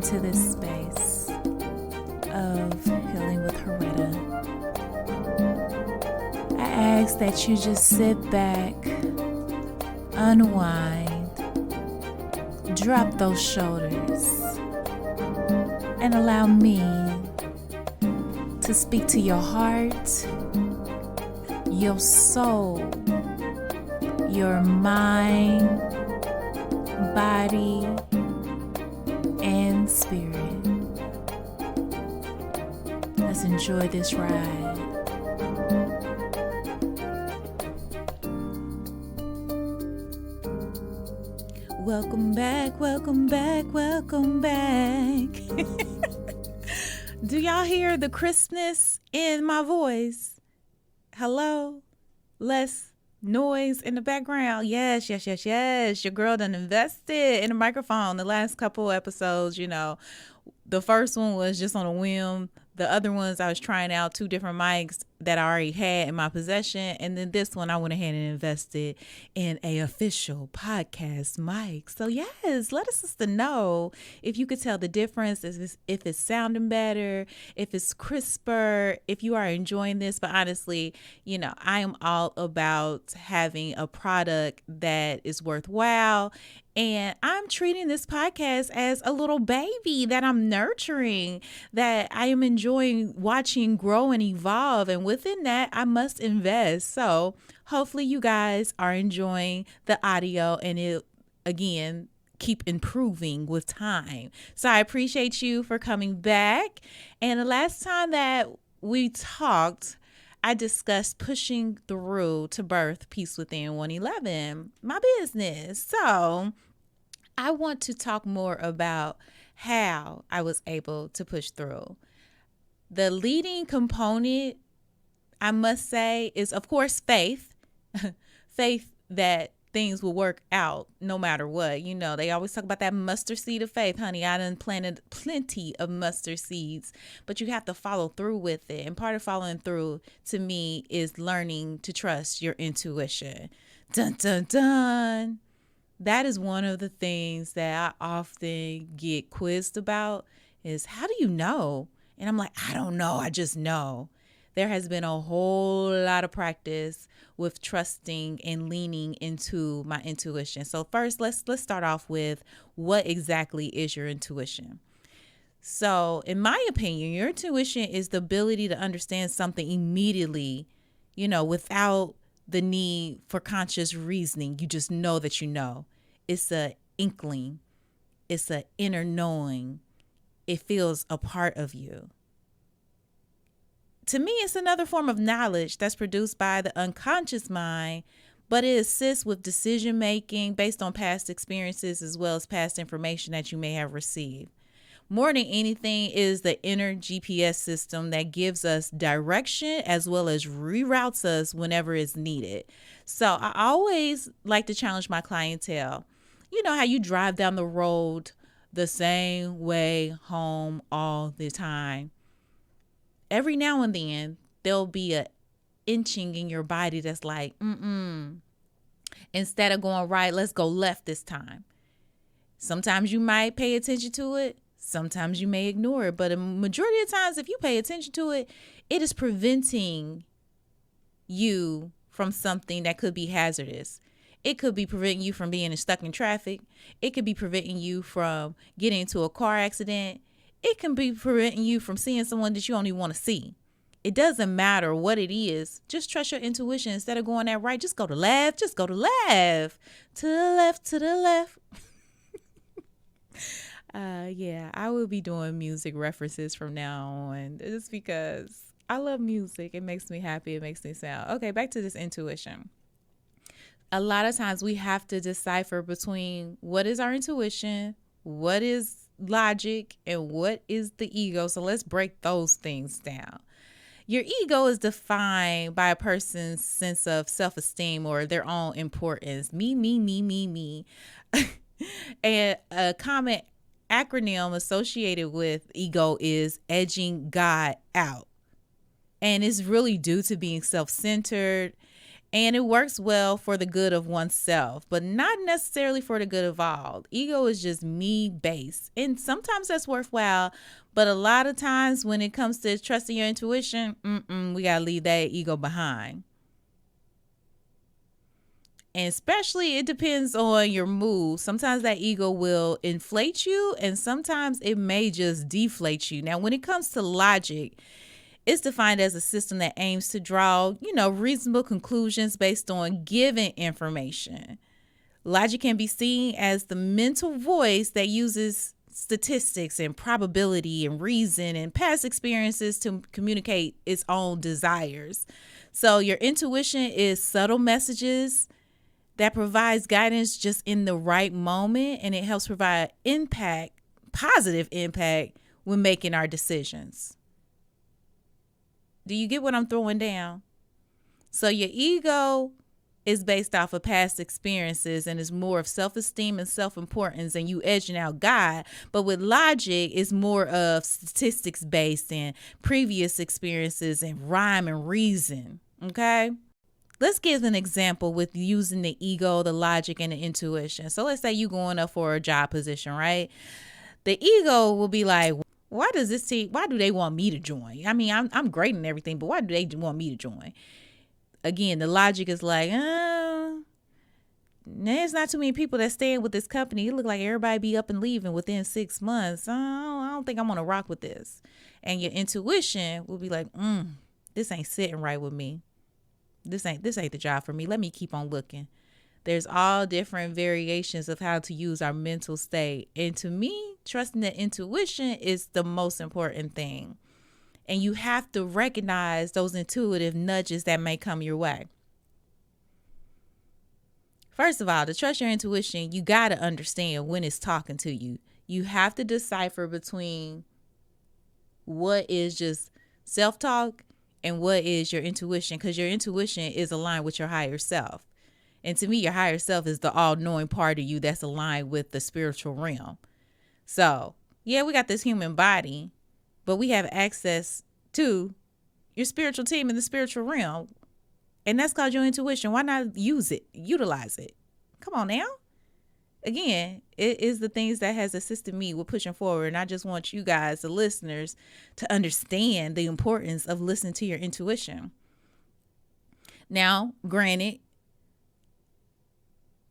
into this space of healing with Harretta. I ask that you just sit back, unwind, drop those shoulders, and allow me to speak to your heart, your soul, your mind, body, and spirit. Let's enjoy this ride. Welcome back, welcome back, welcome back. Do y'all hear the crispness in my voice? Hello? Less noise in the background. Yes. Your girl done invested in a microphone the last couple episodes. The first one was just on a whim. The other ones, I was trying out 2 different mics that I already had in my possession. And then this one, I went ahead and invested in a official podcast mic. So yes, let us just know if you could tell the difference, if it's sounding better, if it's crisper, if you are enjoying this. But honestly, I am all about having a product that is worthwhile. And I'm treating this podcast as a little baby that I'm nurturing, that I am enjoying watching grow and evolve. And within that, I must invest. So hopefully you guys are enjoying the audio and it, again, keep improving with time. So I appreciate you for coming back. And the last time that we talked, I discussed pushing through to birth Peace Within 111, my business. So I want to talk more about how I was able to push through. The leading component, I must say, is, of course, faith. Faith that things will work out no matter what. They always talk about that mustard seed of faith. Honey, I done planted plenty of mustard seeds, but you have to follow through with it. And part of following through, to me, is learning to trust your intuition. Dun, dun, dun. That is one of the things that I often get quizzed about is, how do you know? And I'm like, I don't know. I just know. There has been a whole lot of practice with trusting and leaning into my intuition. So first, let's start off with, what exactly is your intuition? So in my opinion, your intuition is the ability to understand something immediately, without the need for conscious reasoning. You just know that you know. It's an inkling. It's an inner knowing. It feels a part of you. To me, it's another form of knowledge that's produced by the unconscious mind, but it assists with decision making based on past experiences as well as past information that you may have received. More than anything is the inner GPS system that gives us direction as well as reroutes us whenever it's needed. So I always like to challenge my clientele. You know how you drive down the road the same way home all the time? Every now and then, there'll be a inching in your body that's like, instead of going right, let's go left this time. Sometimes you might pay attention to it. Sometimes you may ignore it, but a majority of times, if you pay attention to it, it is preventing you from something that could be hazardous. It could be preventing you from being stuck in traffic. It could be preventing you from getting into a car accident. It can be preventing you from seeing someone that you don't even want to see. It doesn't matter what it is. Just trust your intuition. Instead of going that right, just go to left. Just go to left. To the left, to the left. I will be doing music references from now on, just because I love music. It makes me happy. It makes me sound. Okay, back to this intuition. A lot of times we have to decipher between what is our intuition, what is logic, and what is the ego. So let's break those things down. Your ego is defined by a person's sense of self-esteem or their own importance. Me. And a common acronym associated with ego is edging God out. And it's really due to being self-centered And it works well for the good of oneself, but not necessarily for the good of all. Ego is just me based. And sometimes that's worthwhile. But a lot of times when it comes to trusting your intuition, we got to leave that ego behind. And especially it depends on your mood. Sometimes that ego will inflate you and sometimes it may just deflate you. Now, when it comes to logic, it's defined as a system that aims to draw, reasonable conclusions based on given information. Logic can be seen as the mental voice that uses statistics and probability and reason and past experiences to communicate its own desires. So your intuition is subtle messages that provides guidance just in the right moment, and it helps provide positive impact when making our decisions. Do you get what I'm throwing down? So your ego is based off of past experiences and is more of self-esteem and self-importance and you edging out God. But with logic, it's more of statistics based and previous experiences and rhyme and reason. Okay? Let's give an example with using the ego, the logic, and the intuition. So let's say you're going up for a job position, right? The ego will be like, why do they want me to join? I mean, I'm great and everything, but why do they want me to join? Again, the logic is like, there's not too many people that staying with this company. It look like everybody be up and leaving within 6 months. I don't think I'm gonna rock with this. And your intuition will be like, this ain't sitting right with me. This ain't the job for me. Let me keep on looking. There's all different variations of how to use our mental state. And to me, trusting the intuition is the most important thing. And you have to recognize those intuitive nudges that may come your way. First of all, to trust your intuition, you got to understand when it's talking to you. You have to decipher between what is just self-talk and what is your intuition, because your intuition is aligned with your higher self. And to me, your higher self is the all-knowing part of you that's aligned with the spiritual realm. So, yeah, we got this human body, but we have access to your spiritual team in the spiritual realm. And that's called your intuition. Why not utilize it? Come on now. Again, it is the things that has assisted me with pushing forward. And I just want you guys, the listeners, to understand the importance of listening to your intuition. Now, granted,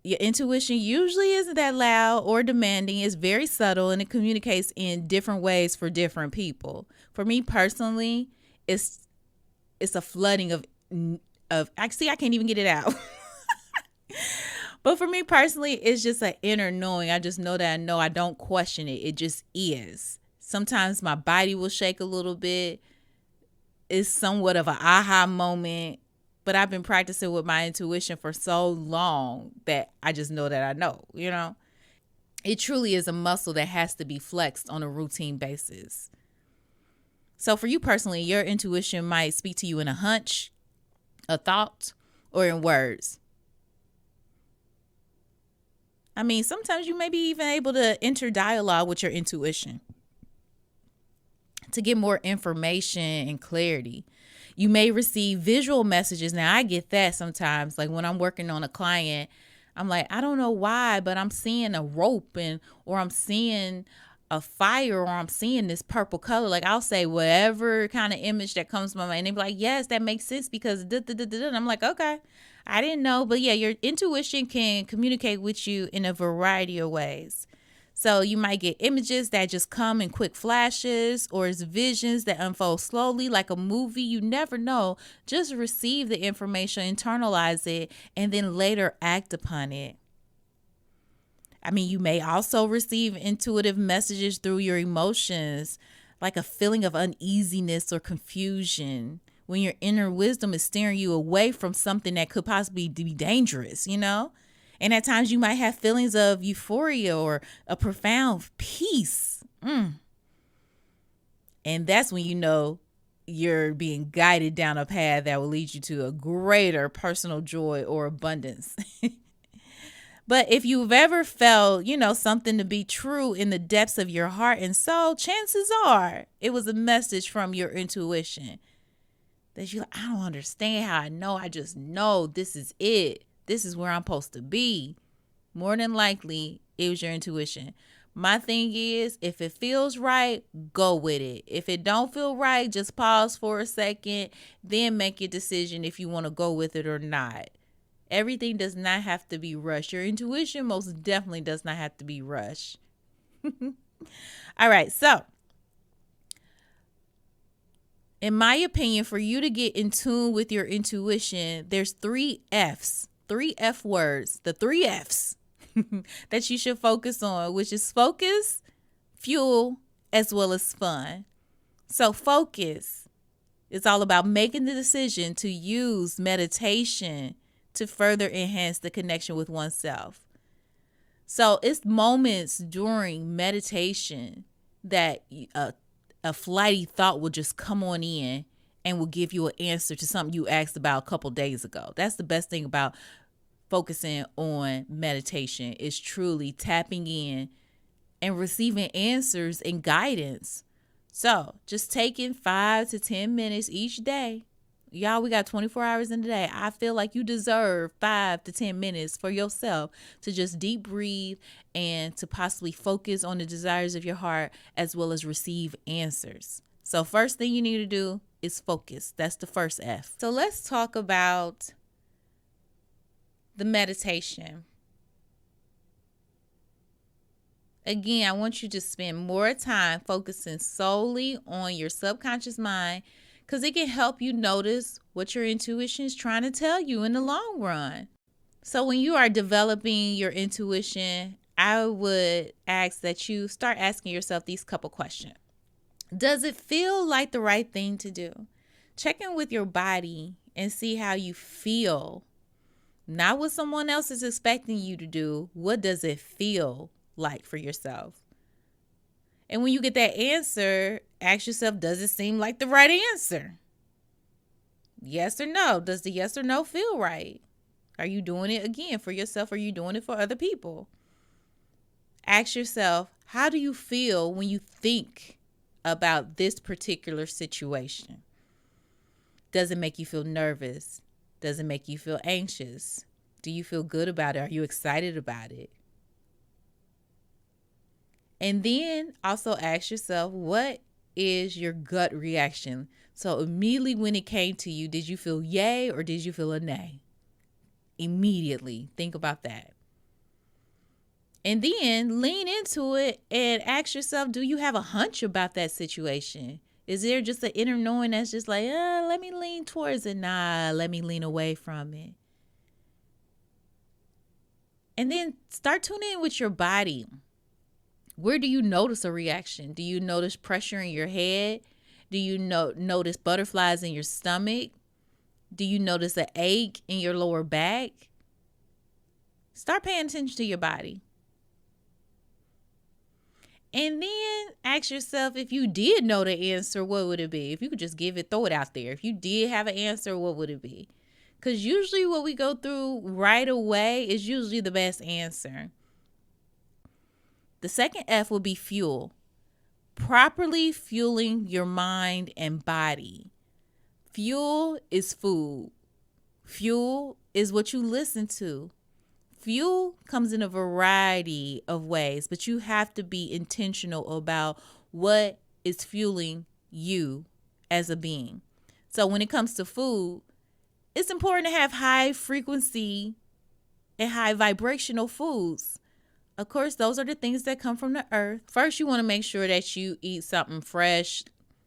your intuition usually isn't that loud or demanding. It's very subtle and it communicates in different ways for different people. For me personally, it's a flooding of actually I can't even get it out. But for me personally, it's just an inner knowing. I just know that I know. I don't question it. It just is. Sometimes my body will shake a little bit. It's somewhat of an aha moment. But I've been practicing with my intuition for so long that I just know that I know, It truly is a muscle that has to be flexed on a routine basis. So for you personally, your intuition might speak to you in a hunch, a thought, or in words. I mean, sometimes you may be even able to enter dialogue with your intuition to get more information and clarity. You may receive visual messages. Now, I get that sometimes. Like when I'm working on a client, I'm like, I don't know why, but I'm seeing a rope or I'm seeing a fire or I'm seeing this purple color. Like I'll say whatever kind of image that comes to my mind. And they be like, yes, that makes sense because And I'm like, okay, I didn't know. But yeah, your intuition can communicate with you in a variety of ways. So you might get images that just come in quick flashes, or it's visions that unfold slowly like a movie. You never know. Just receive the information, internalize it, and then later act upon it. I mean, you may also receive intuitive messages through your emotions, like a feeling of uneasiness or confusion when your inner wisdom is steering you away from something that could possibly be dangerous, And at times you might have feelings of euphoria or a profound peace. And that's when you know you're being guided down a path that will lead you to a greater personal joy or abundance. But if you've ever felt, something to be true in the depths of your heart and soul, chances are it was a message from your intuition that you like, I don't understand how I know. I just know this is it. This is where I'm supposed to be. More than likely, it was your intuition. My thing is, if it feels right, go with it. If it don't feel right, just pause for a second, then make your decision if you want to go with it or not. Everything does not have to be rushed. Your intuition most definitely does not have to be rushed. All right, so in my opinion, for you to get in tune with your intuition, there's 3 F's, 3 F words, the 3 F's that you should focus on, which is focus, fuel, as well as fun. So focus is all about making the decision to use meditation to further enhance the connection with oneself. So it's moments during meditation that a flighty thought will just come on in and will give you an answer to something you asked about a couple days ago. That's the best thing about focusing on meditation, is truly tapping in and receiving answers and guidance. So just taking 5 to 10 minutes each day. Y'all, we got 24 hours in the day. I feel like you deserve 5 to 10 minutes for yourself to just deep breathe and to possibly focus on the desires of your heart as well as receive answers. So first thing you need to do is focus. That's the first F. So let's talk about the meditation. Again, I want you to spend more time focusing solely on your subconscious mind, because it can help you notice what your intuition is trying to tell you in the long run. So when you are developing your intuition, I would ask that you start asking yourself these couple questions. Does it feel like the right thing to do? Check in with your body and see how you feel. Not what someone else is expecting you to do. What does it feel like for yourself? And when you get that answer, ask yourself, does it seem like the right answer? Yes or no? Does the yes or no feel right? Are you doing it again for yourself? Or are you doing it for other people? Ask yourself, how do you feel when you think about this particular situation? Does it make you feel nervous? Does it make you feel anxious? Do you feel good about it? Are you excited about it? And then also ask yourself, what is your gut reaction? So immediately when it came to you, did you feel yay or did you feel a nay? Immediately think about that. And then lean into it and ask yourself, do you have a hunch about that situation? Is there just an inner knowing that's just like, let me lean towards it? Nah, let me lean away from it. And then start tuning in with your body. Where do you notice a reaction? Do you notice pressure in your head? Do you notice butterflies in your stomach? Do you notice an ache in your lower back? Start paying attention to your body. And then ask yourself, if you did know the answer, what would it be? If you could just throw it out there. If you did have an answer, what would it be? Because usually what we go through right away is usually the best answer. The second F will be fuel. Properly fueling your mind and body. Fuel is food. Fuel is what you listen to. Fuel comes in a variety of ways, but you have to be intentional about what is fueling you as a being. So when it comes to food, it's important to have high frequency and high vibrational foods. Of course, those are the things that come from the earth. First, you want to make sure that you eat something fresh,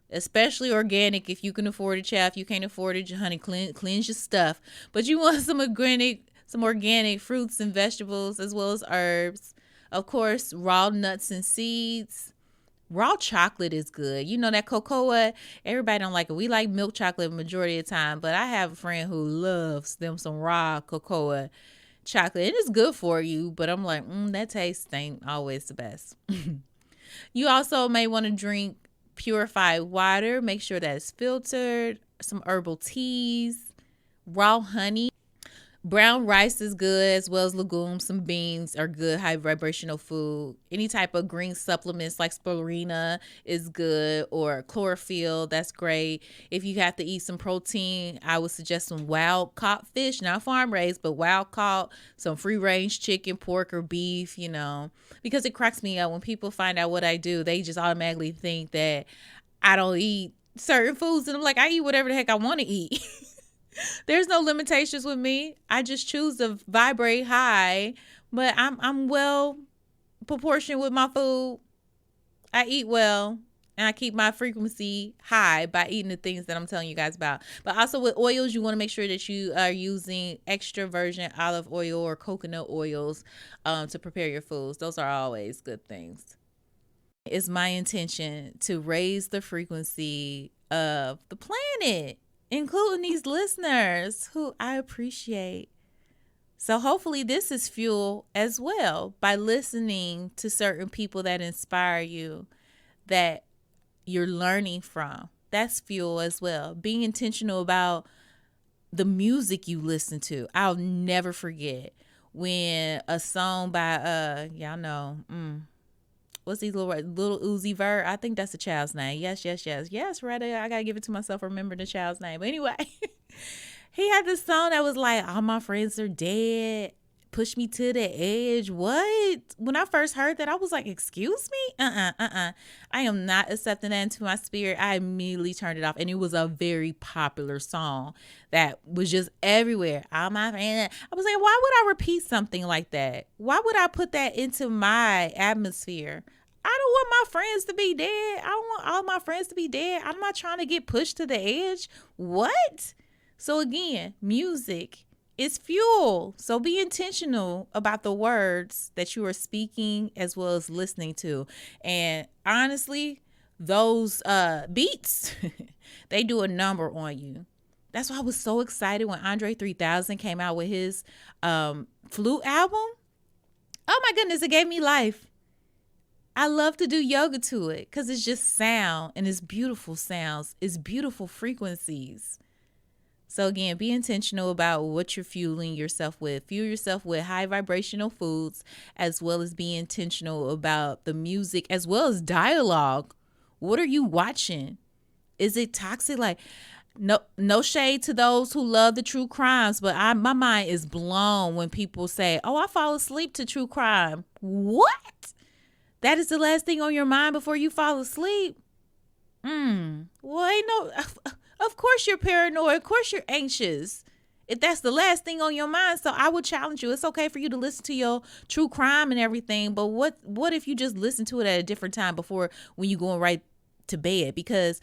especially organic. If you can afford it, child. If you can't afford it, honey, cleanse your stuff. But you want some organic fruits and vegetables as well as herbs. Of course, raw nuts and seeds. Raw chocolate is good. You know that cocoa, everybody don't like it. We like milk chocolate majority of the time, but I have a friend who loves them some raw cocoa chocolate. It is good for you, but I'm like, that taste ain't always the best. You also may want to drink purified water. Make sure that it's filtered. Some herbal teas, raw honey. Brown rice is good, as well as legumes. Some beans are good, high vibrational food. Any type of green supplements like spirulina is good, or chlorophyll, that's great. If you have to eat some protein, I would suggest some wild caught fish, not farm raised, but wild caught, some free range chicken, pork, or beef, because it cracks me up when people find out what I do. They just automatically think that I don't eat certain foods, and I'm like, I eat whatever the heck I want to eat. There's no limitations with me. I just choose to vibrate high, but I'm well proportioned with my food. I eat well, and I keep my frequency high by eating the things that I'm telling you guys about. But also with oils, you want to make sure that you are using extra virgin olive oil or coconut oils to prepare your foods. Those are always good things. It's my intention to raise the frequency of the planet, including these listeners who I appreciate. So hopefully this is fuel as well, by listening to certain people that inspire you, that you're learning from. That's fuel as well. Being intentional about the music you listen to. I'll never forget when a song by y'all know, what's these little Uzi Vert? I think that's the child's name. Yes, Harretta. I gotta give it to myself. Remember the child's name. But anyway, he had this song that was like, "All my friends are dead. Push me to the edge." What? When I first heard that, I was like, "Excuse me? I am not accepting that into my spirit." I immediately turned it off, and it was a very popular song that was just everywhere. All my friends. I was like, why would I repeat something like that? Why would I put that into my atmosphere? I don't want my friends to be dead. I don't want all my friends to be dead. I'm not trying to get pushed to the edge. What? So again, music is fuel. So be intentional about the words that you are speaking as well as listening to. And honestly, those beats, they do a number on you. That's why I was so excited when Andre 3000 came out with his flute album. Oh my goodness, it gave me life. I love to do yoga to it because it's just sound, and it's beautiful sounds. It's beautiful frequencies. So again, be intentional about what you're fueling yourself with. Fuel yourself with high vibrational foods, as well as be intentional about the music, as well as dialogue. What are you watching? Is it toxic? Like, no shade to those who love the true crimes, but my mind is blown when people say, "Oh, I fall asleep to true crime." What? That is the last thing on your mind before you fall asleep? Well, ain't no. Of course you're paranoid. Of course you're anxious. If that's the last thing on your mind, so I would challenge you. It's okay for you to listen to your true crime and everything, but what if you just listen to it at a different time before when you going right to bed? Because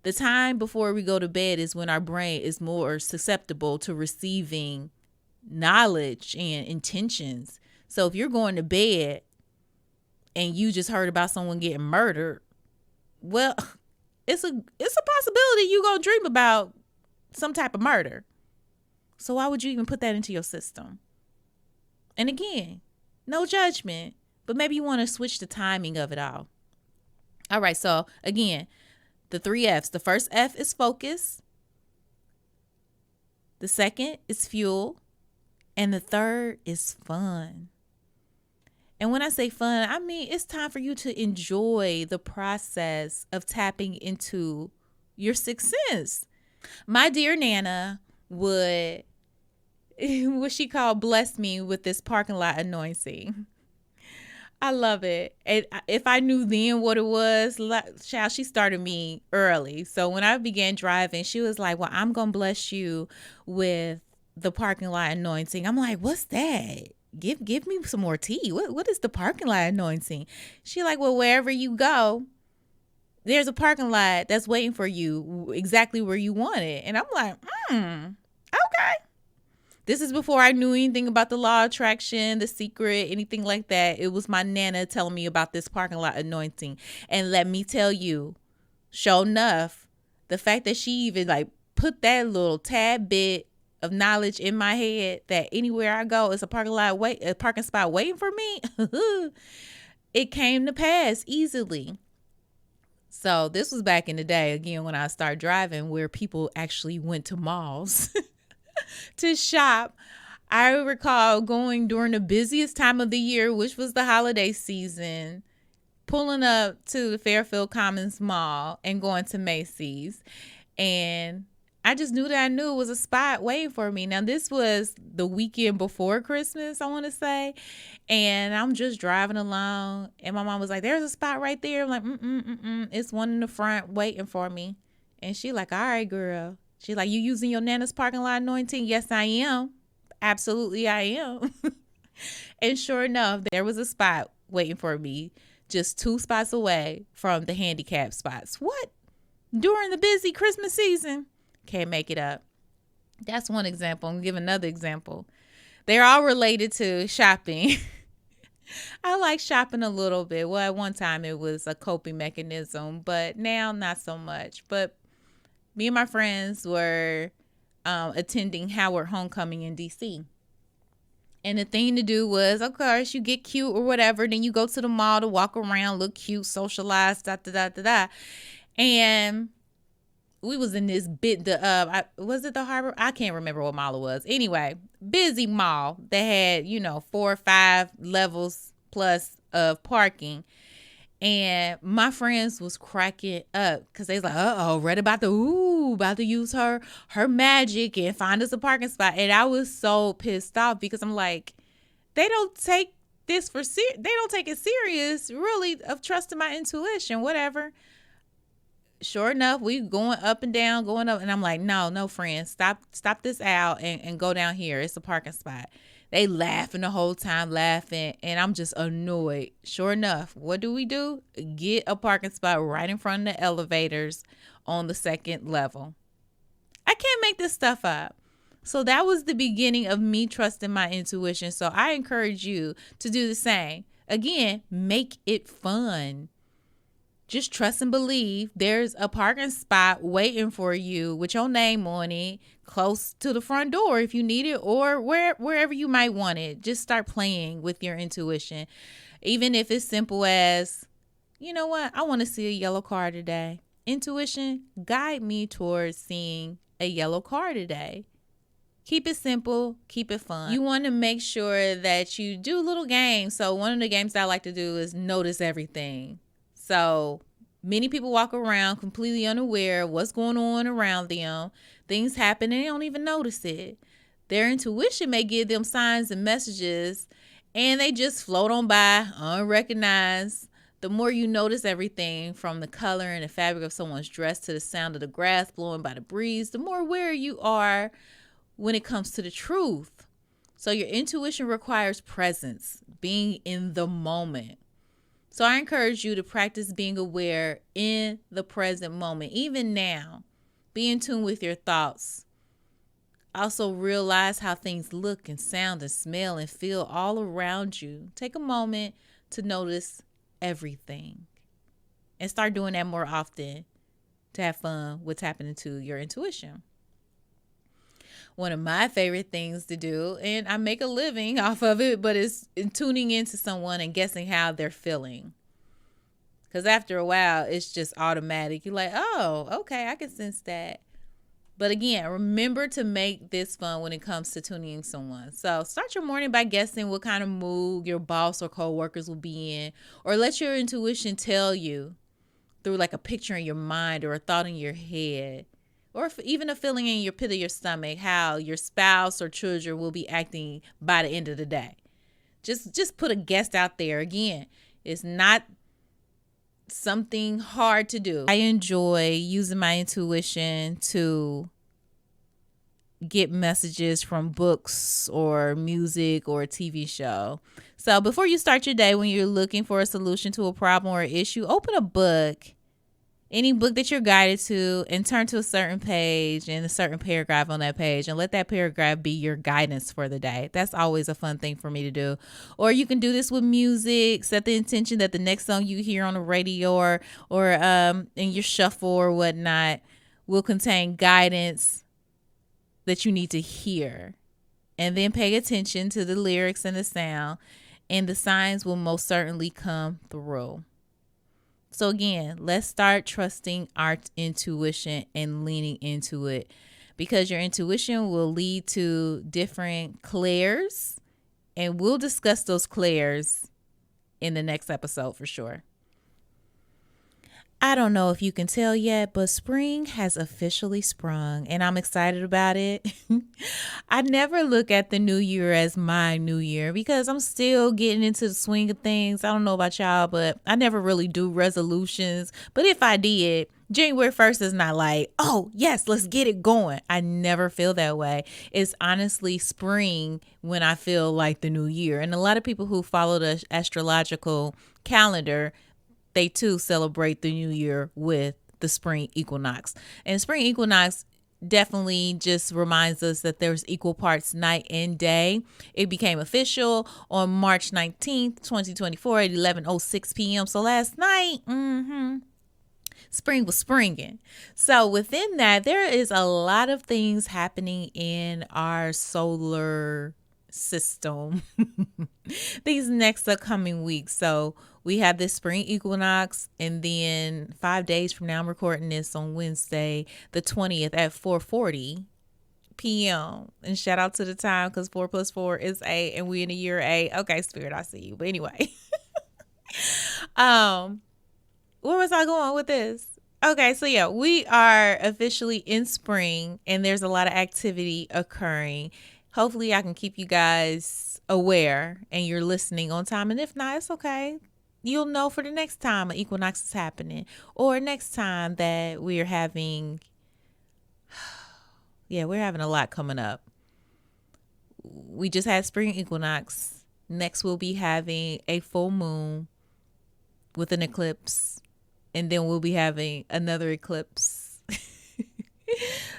the time before we go to bed is when our brain is more susceptible to receiving knowledge and intentions. So if you're going to bed and you just heard about someone getting murdered, well, it's a possibility you gonna dream about some type of murder. So why would you even put that into your system? And again, no judgment, but maybe you want to switch the timing of it all. All right, so again, the 3 F's. The first F is focus. The second is fuel. And the third is fun. And when I say fun, I mean it's time for you to enjoy the process of tapping into your sixth sense. My dear Nana would, what she called, bless me with this parking lot anointing. I love it. And if I knew then what it was, child, she started me early. So when I began driving, she was like, "Well, I'm going to bless you with the parking lot anointing." I'm like, "What's that? Give me some more tea. What is the parking lot anointing?" She like, "Well, wherever you go, there's a parking lot that's waiting for you exactly where you want it." And I'm like, okay. This is before I knew anything about the law of attraction, The Secret, anything like that. It was my Nana telling me about this parking lot anointing. And let me tell you, sure enough, the fact that she even like put that little tad bit of knowledge in my head that anywhere I go is a parking spot waiting for me, it came to pass easily. So this was back in the day, again, when I started driving, where people actually went to malls to shop. I recall going during the busiest time of the year, which was the holiday season, pulling up to the Fairfield Commons Mall and going to Macy's. And I just knew that I knew it was a spot waiting for me. Now, this was the weekend before Christmas, I want to say. And I'm just driving along. And my mom was like, there's a spot right there. I'm like, it's one in the front waiting for me. And she like, all right, girl. She like, you using your Nana's parking lot anointing? Yes, I am. Absolutely, I am. And sure enough, there was a spot waiting for me just 2 spots away from the handicap spots. What? During the busy Christmas season? Can't make it up. That's one example. I'm going to give another example. They're all related to shopping. I like shopping a little bit. Well, at one time it was a coping mechanism, but now not so much. But me and my friends were attending Howard Homecoming in DC. And the thing to do was, of course, you get cute or whatever. Then you go to the mall to walk around, look cute, socialize, And we was in this bit, was it the Harbor? I can't remember what mall it was. Anyway, busy mall that had, 4 or 5 levels plus of parking. And my friends was cracking up because they was like, read about to use her magic and find us a parking spot. And I was so pissed off because I'm like, they don't take this they don't take it serious, really, of trusting my intuition, whatever. Sure enough, we going up and down, going up. And I'm like, no, friends, stop this out and go down here. It's a parking spot. They laughing the whole time, laughing, and I'm just annoyed. Sure enough, what do? Get a parking spot right in front of the elevators on the 2nd level. I can't make this stuff up. So that was the beginning of me trusting my intuition. So I encourage you to do the same. Again, make it fun. Just trust and believe there's a parking spot waiting for you with your name on it, close to the front door if you need it, or wherever you might want it. Just start playing with your intuition. Even if it's simple as, you know what, I want to see a yellow car today. Intuition, guide me towards seeing a yellow car today. Keep it simple. Keep it fun. You want to make sure that you do little games. So one of the games that I like to do is notice everything. So many people walk around completely unaware of what's going on around them. Things happen and they don't even notice it. Their intuition may give them signs and messages and they just float on by unrecognized. The more you notice everything, from the color and the fabric of someone's dress to the sound of the grass blowing by the breeze, the more aware you are when it comes to the truth. So your intuition requires presence, being in the moment. So I encourage you to practice being aware in the present moment, even now. Be in tune with your thoughts. Also realize how things look and sound and smell and feel all around you. Take a moment to notice everything and start doing that more often to have fun with tapping into your intuition. One of my favorite things to do, and I make a living off of it, but it's tuning into someone and guessing how they're feeling. Because after a while, it's just automatic. You're like, oh, okay, I can sense that. But again, remember to make this fun when it comes to tuning in someone. So start your morning by guessing what kind of mood your boss or coworkers will be in, or let your intuition tell you through like a picture in your mind or a thought in your head, or even a feeling in your pit of your stomach, how your spouse or children will be acting by the end of the day. Just put a guess out there. Again, it's not something hard to do. I enjoy using my intuition to get messages from books or music or a TV show. So before you start your day, when you're looking for a solution to a problem or issue, open a book, any book that you're guided to, and turn to a certain page and a certain paragraph on that page, and let that paragraph be your guidance for the day. That's always a fun thing for me to do. Or you can do this with music. Set the intention that the next song you hear on the radio or in your shuffle or whatnot will contain guidance that you need to hear. And then pay attention to the lyrics and the sound, and the signs will most certainly come through. So again, let's start trusting our intuition and leaning into it, because your intuition will lead to different clairs, and we'll discuss those clairs in the next episode for sure. I don't know if you can tell yet, but spring has officially sprung and I'm excited about it. I never look at the new year as my new year because I'm still getting into the swing of things. I don't know about y'all, but I never really do resolutions. But if I did, January 1st is not like, oh, yes, let's get it going. I never feel that way. It's honestly spring when I feel like the new year. And a lot of people who follow the astrological calendar, they too celebrate the new year with the spring equinox. And spring equinox definitely just reminds us that there's equal parts night and day. It became official on March 19th, 2024 at 11:06 p.m. So last night, spring was springing. So within that, there is a lot of things happening in our solar system these next upcoming weeks. So we have this spring equinox, and then 5 days from now, I'm recording this on Wednesday, the 20th at 4:40 p.m. And shout out to the time because 4 plus 4 is 8, and we in the year 8. Okay, Spirit, I see you. But anyway, where was I going with this? Okay, so yeah, we are officially in spring, and there's a lot of activity occurring. Hopefully, I can keep you guys aware and you're listening on time. And if not, it's okay. You'll know for the next time an equinox is happening, or next time that we're having, we're having a lot coming up. We just had spring equinox. Next, we'll be having a full moon with an eclipse, and then we'll be having another eclipse.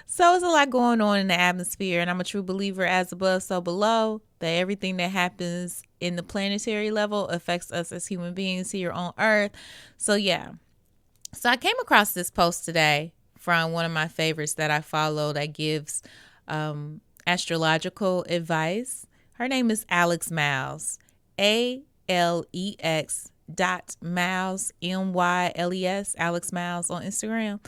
So it's a lot going on in the atmosphere, and I'm a true believer, as above, so below, that everything that happens in the planetary level affects us as human beings here on Earth. So yeah. So I came across this post today from one of my favorites that I follow that gives astrological advice. Her name is Alex Miles, ALEX Miles, MYLES, Alex Miles on Instagram.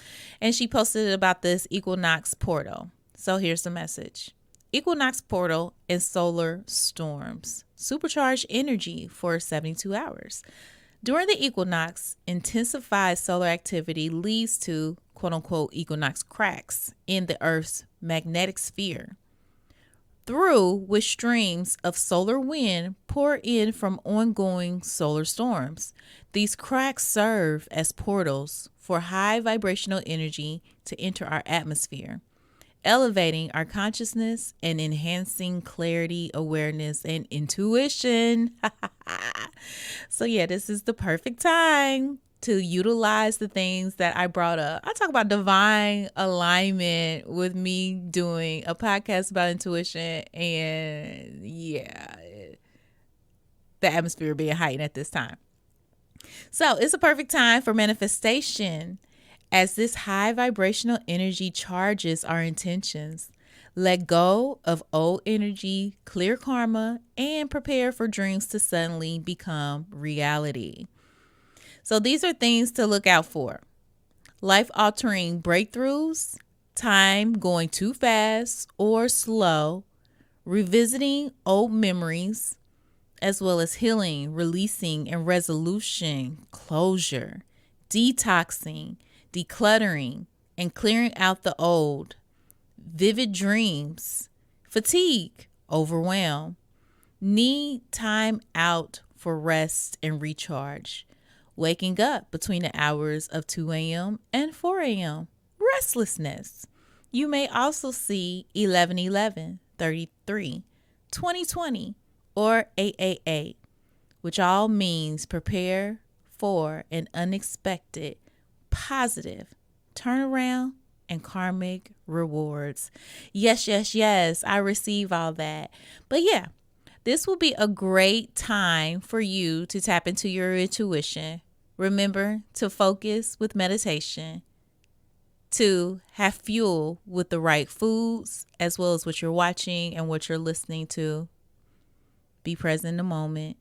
And she posted about this equinox portal. So here's the message. Equinox portal and solar storms. Supercharged energy for 72 hours. During the equinox, intensified solar activity leads to quote unquote equinox cracks in the Earth's magnetic sphere, through which streams of solar wind pour in from ongoing solar storms. These cracks serve as portals for high vibrational energy to enter our atmosphere, elevating our consciousness and enhancing clarity, awareness, and intuition. So yeah, this is the perfect time to utilize the things that I brought up. I talk about divine alignment with me doing a podcast about intuition, and yeah, the atmosphere being heightened at this time. So it's a perfect time for manifestation, as this high vibrational energy charges our intentions. Let go of old energy, clear karma, and prepare for dreams to suddenly become reality. So these are things to look out for. Life-altering breakthroughs, time going too fast or slow, revisiting old memories, as well as healing, releasing, and resolution, closure, detoxing, decluttering, and clearing out the old, vivid dreams, fatigue, overwhelm, need time out for rest and recharge, waking up between the hours of 2 a.m. and 4 a.m., restlessness. You may also see 1111, 33, 2020, or 888, which all means prepare for an unexpected, positive turnaround and karmic rewards. Yes, yes, yes, I receive all that. But yeah, this will be a great time for you to tap into your intuition. Remember to focus with meditation, to have fuel with the right foods, as well as what you're watching and what you're listening to. Be present in the moment.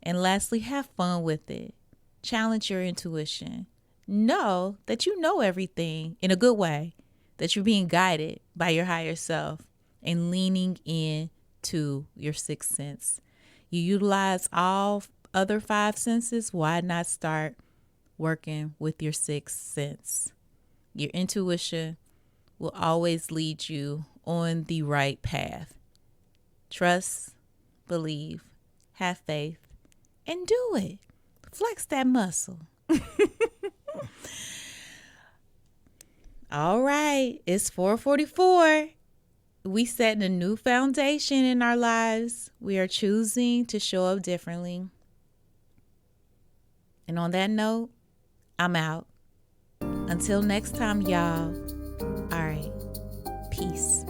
And lastly, have fun with it. Challenge your intuition. Know that you know everything in a good way. that you're being guided by your higher self and leaning in to your sixth sense. You utilize all other five senses. Why not start working with your sixth sense? Your intuition will always lead you on the right path. Trust, believe, have faith, and do it. Flex that muscle. All right, it's 4:44. We setting a new foundation in our lives. We are choosing to show up differently. And on that note, I'm out. Until next time, y'all. All right. Peace.